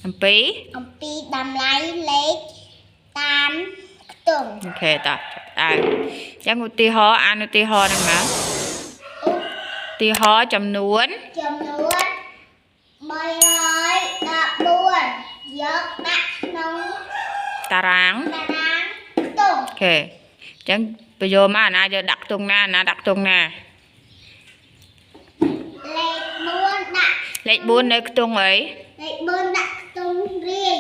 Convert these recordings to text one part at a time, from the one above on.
អំពីតម្លៃលេខតាមខ្ទង់ អូខេតោះអើចឹងឧទាហរណ៍អានឧទាហរណ៍ហ្នឹងមកឧទាហរណ៍ចំនួន314យកដាក់ក្នុងតារាងខ្ទង់អូខេចឹងបញ្យល់មកអាណាយកដាក់ខ្ទង់ណាអាណាដាក់ខ្ទង់ណាលេខ 4នៅខ្ទង់អីលេខ 4 ដាក់ខ្ទង់រាយ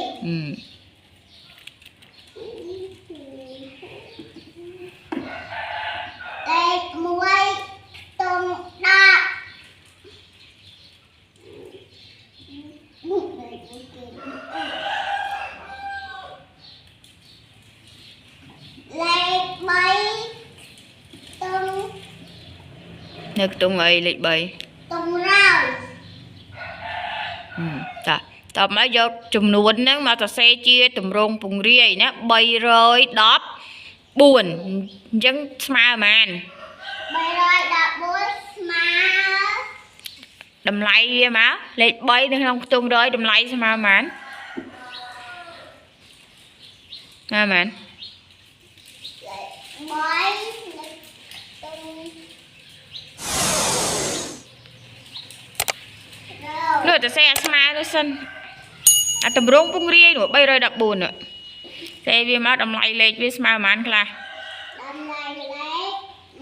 លេខ 1 ខ្ទង់10លេខ 3 នៅខ្ទង់អីលេខ 3 ខ្ទង់រយតើមកយកចំនួនហ្នឹងមកសរសេរជាតម្រងពង្រាយណា314អញ្ចឹងស្មើប៉ុន្មាន314ស្មើតម្លៃវាមកលេខ3នៅក្នុងខ្ទង់រយតម្លៃស្មើប៉ុន្មានប៉ុន្មាននោះទៅសេអាស្មើនោះសិនអាតម្រងពង្រាយនោះ314នោះសេវាមកតម្លៃលេខវាស្មើប៉ុន្មានខ្លះតម្លៃលេខ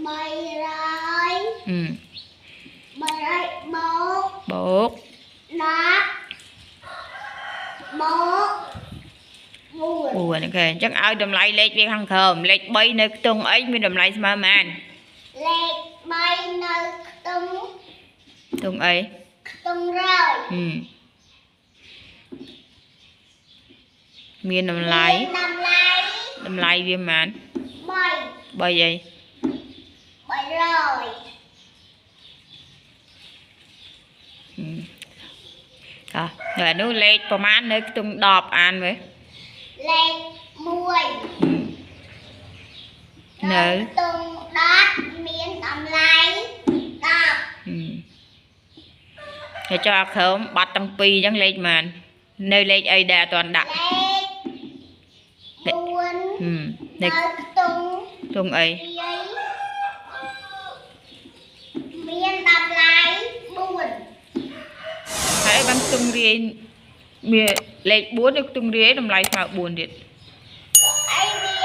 300បូក10បូក4អូខេអញ្ចឹងឲ្យតម្លៃលេខវាខាងក្រោមលេខ3នៅខ្ទង់អីមានតម្លៃស្មើប៉ុន្មានលេខ3នៅខ្ទង់អីខ្ទង់រយមានតម្លៃវាប៉ុន្មាន3អី300ហើយនោះលេខប្រមាណនៅខ្ទង់10អានមើលលេខ1នៅខ្ទង់10មានតម្លៃ10ហើយចុះអាក្រោមបាត់ទាំងពីរអញ្ចឹងលេខប៉ុន្មាននៅលេខអីដែលអត់ទាន់ដាក់លេខ4នៅខ្ទង់អីមានតម្លៃ4ហើយបានខ្ទង់រាយមានលេខ4នៅខ្ទង់រាយតម្លៃស្មើ4ទៀតអីវា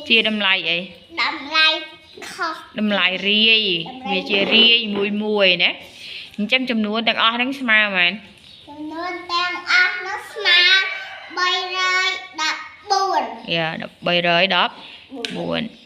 ជាតម្លៃអីតម្លៃខុសតម្លៃរាយវាជារាយមួយណាអញ្ចឹងចំនួនទាំងអស់ហ្នឹងស្មើមែនចំនួនទាំងអស់នោះស្មើ314314